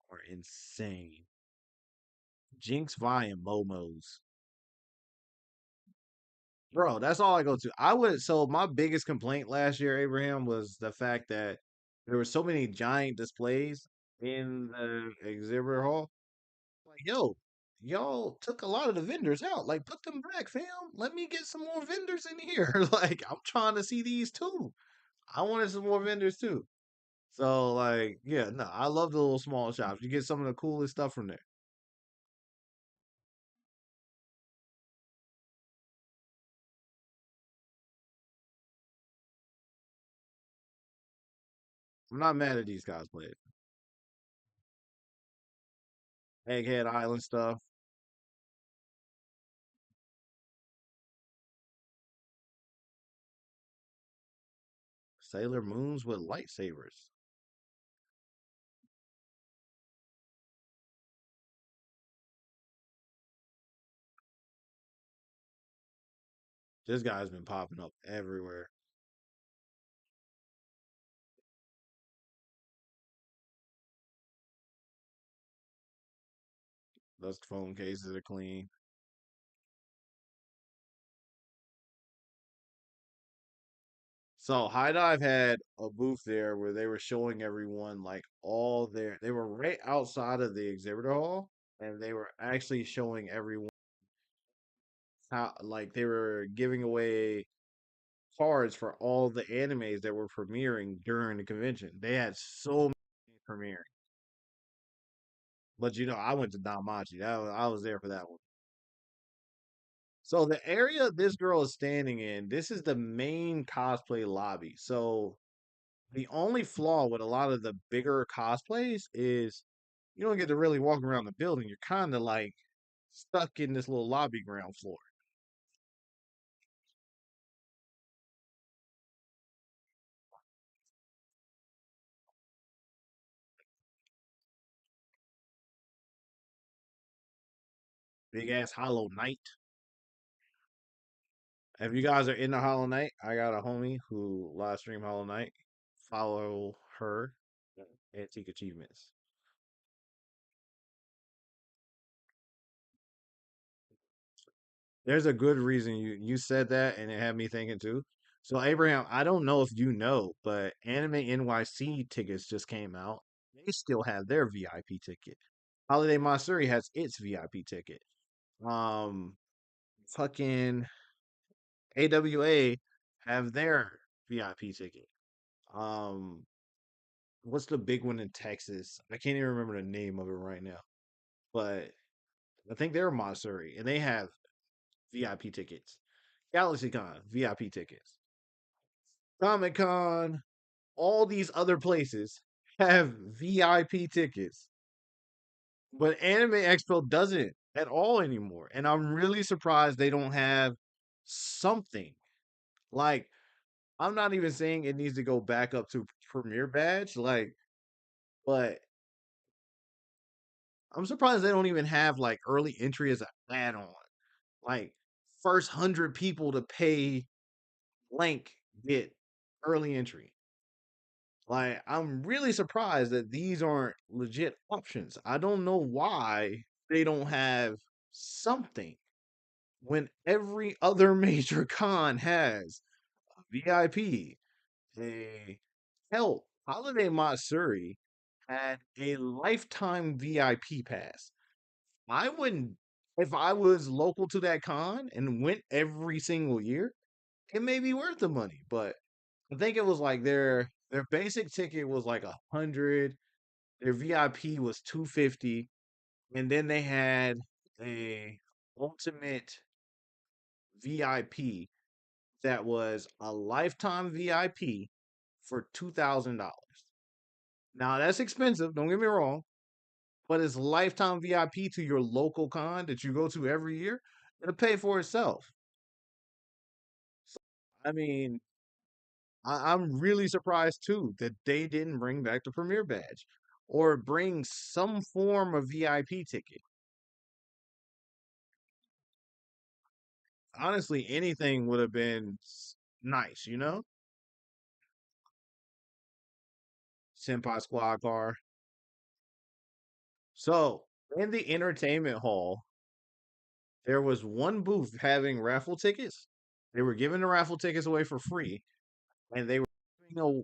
are insane. Jinx, Vi, and Momos. Bro, that's all I go to. I would so my biggest complaint last year, Abraham, was the fact that there were so many giant displays in the exhibitor hall. Like, yo, y'all took a lot of the vendors out. Like, put them back, fam. Let me get some more vendors in here. Like, I'm trying to see these too. I wanted some more vendors too. So, like, yeah, no, I love the little small shops. You get some of the coolest stuff from there. I'm not mad at these cosplays. Egghead Island stuff. Sailor Moons with lightsabers. This guy's been popping up everywhere. Those phone cases are clean. So High Dive had a booth there where they were showing everyone like all their they were right outside of the exhibitor hall and they were actually showing everyone how like they were giving away cards for all the animes that were premiering during the convention. They had so many premiering. But I went to Damachi. I was there for that one. So the area this girl is standing in, this is the main cosplay lobby. So the only flaw with a lot of the bigger cosplays is you don't get to really walk around the building. You're kind of like stuck in this little lobby ground floor. Big ass Hollow Knight. If you guys are into Hollow Knight, I got a homie who live stream Hollow Knight. Follow her. Antique Achievements. There's a good reason you said that, and it had me thinking too. So Abraham, I don't know if you know, but Anime NYC tickets just came out. They still have their VIP ticket. Holiday Matsuri has its VIP ticket. Um, fucking AWA have their VIP ticket. Um, what's the big one in Texas? I can't even remember the name of it right now, but I think they're Matsuri, and they have VIP tickets. GalaxyCon VIP tickets. Comic Con, all these other places have VIP tickets, but Anime Expo doesn't at all anymore. And I'm really surprised they don't have something. Like, I'm not even saying it needs to go back up to Premier Badge, like, but I'm surprised they don't even have like early entry as an add-on. Like, first 100 people to pay blank get early entry. Like, I'm really surprised that these aren't legit options. I don't know why they don't have something when every other major con has a VIP. A hell, Holiday Matsuri had a lifetime VIP pass. I wouldn't, if I was local to that con and went every single year, it may be worth the money. But I think it was like their basic ticket was like 100, their VIP was 250, and then they had a ultimate VIP that was a lifetime VIP for $2,000. Now that's expensive, don't get me wrong, but it's lifetime VIP to your local con that you go to every year. It'll pay for itself. So, I mean, I'm really surprised too that they didn't bring back the Premier Badge or bring some form of VIP ticket. Honestly, anything would have been nice, you know? Senpai Squad car. So, in the entertainment hall, there was one booth having raffle tickets. They were giving the raffle tickets away for free, and they were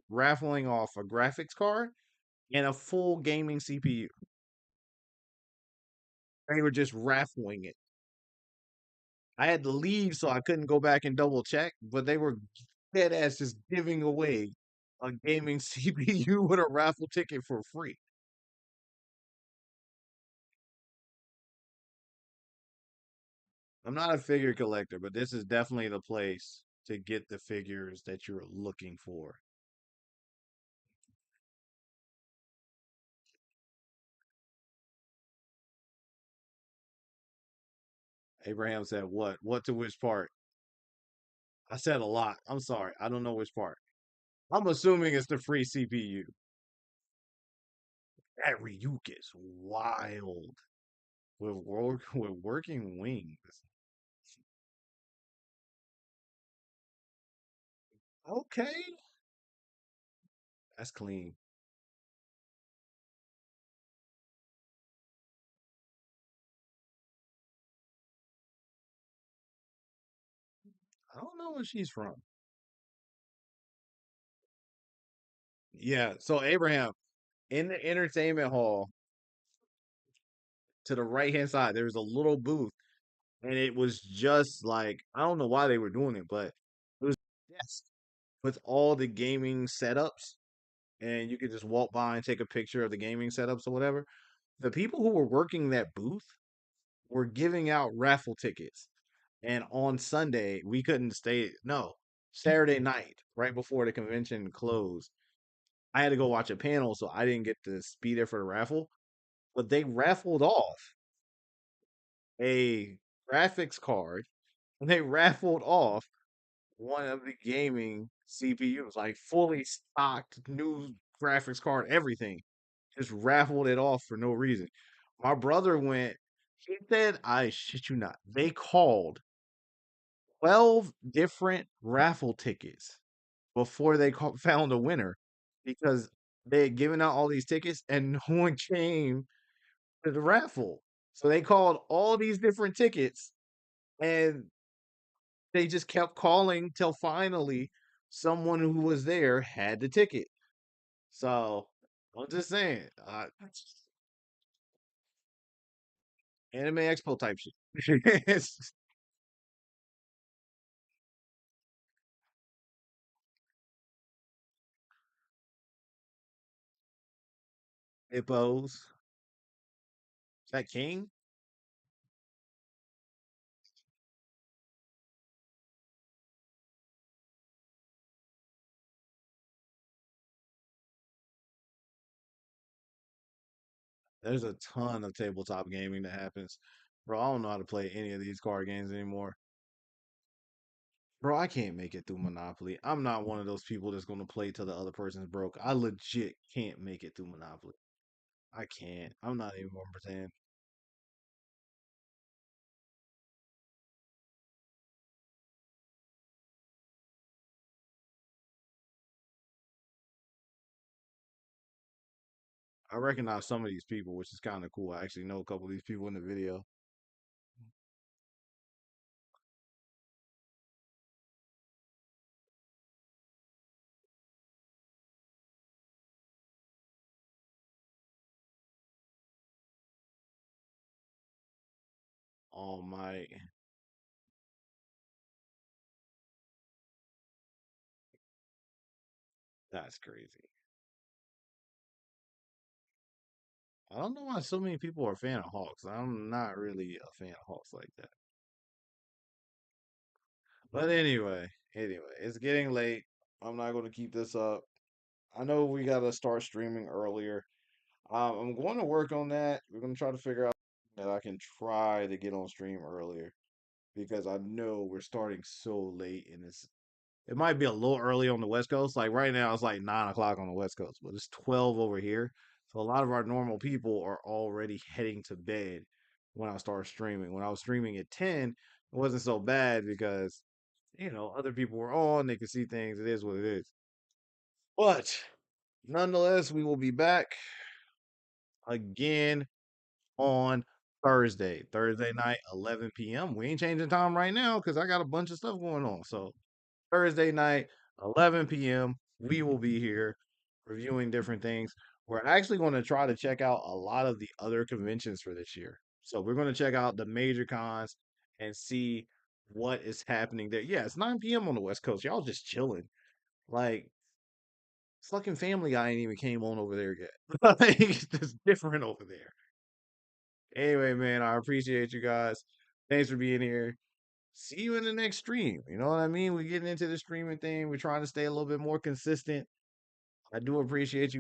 raffling off a graphics card and a full gaming CPU. They were just raffling it. I had to leave so I couldn't go back and double check, but they were dead ass just giving away a gaming CPU with a raffle ticket for free. I'm not a figure collector, but this is definitely the place to get the figures that you're looking for. Abraham said, "What? What to which part?" I said a lot. I'm sorry. I don't know which part. I'm assuming it's the free CPU. That Ryuk is wild with working wings. Okay, that's clean. I don't know where she's from. Yeah. So Abraham, in the entertainment hall to the right hand side, there was a little booth, and it was just like I don't know why they were doing it, but it was a desk with all the gaming setups, and you could just walk by and take a picture of the gaming setups or whatever. The people who were working that booth were giving out raffle tickets. And on Sunday, we couldn't stay. No, Saturday night, right before the convention closed, I had to go watch a panel, so I didn't get to be there for the raffle. But they raffled off a graphics card, and they raffled off one of the gaming CPUs, like fully stocked new graphics card, everything. Just raffled it off for no reason. My brother went, he said, I shit you not, they called 12 different raffle tickets before they found a winner because they had given out all these tickets and no one came to the raffle. So they called all these different tickets and they just kept calling till finally someone who was there had the ticket. So I'm just saying, Anime Expo type shit. Hippos. Is that King? There's a ton of tabletop gaming that happens. Bro, I don't know how to play any of these card games anymore. Bro, I can't make it through Monopoly. I'm not one of those people that's gonna play till the other person's broke. I legit can't make it through Monopoly. I can't. I'm not even gonna pretend. I recognize some of these people, which is kind of cool. I actually know a couple of these people in the video. Oh my, that's crazy. I don't know why so many people are a fan of Hawks. I'm not really a fan of Hawks like that. But anyway, it's getting late. I'm not going to keep this up. I know we got to start streaming earlier. I'm going to work on that. We're going to try to figure out that I can try to get on stream earlier because I know we're starting so late and it might be a little early on the West Coast. Like right now, it's like 9 o'clock on the West Coast, but it's 12 over here. So a lot of our normal people are already heading to bed when I start streaming. When I was streaming at 10, it wasn't so bad because, other people were on, they could see things. It is what it is. But nonetheless, we will be back again on Thursday night, 11 p.m. We ain't changing time right now because I got a bunch of stuff going on. So Thursday night, 11 p.m., we will be here reviewing different things. We're actually going to try to check out a lot of the other conventions for this year. So we're going to check out the major cons and see what is happening there. Yeah, it's 9 p.m. on the West Coast. Y'all just chilling. Like, fucking Family Guy ain't even came on over there yet. Like, it's just different over there. Anyway, man, I appreciate you guys. Thanks for being here. See you in the next stream. You know what I mean? We're getting into the streaming thing. We're trying to stay a little bit more consistent. I do appreciate you.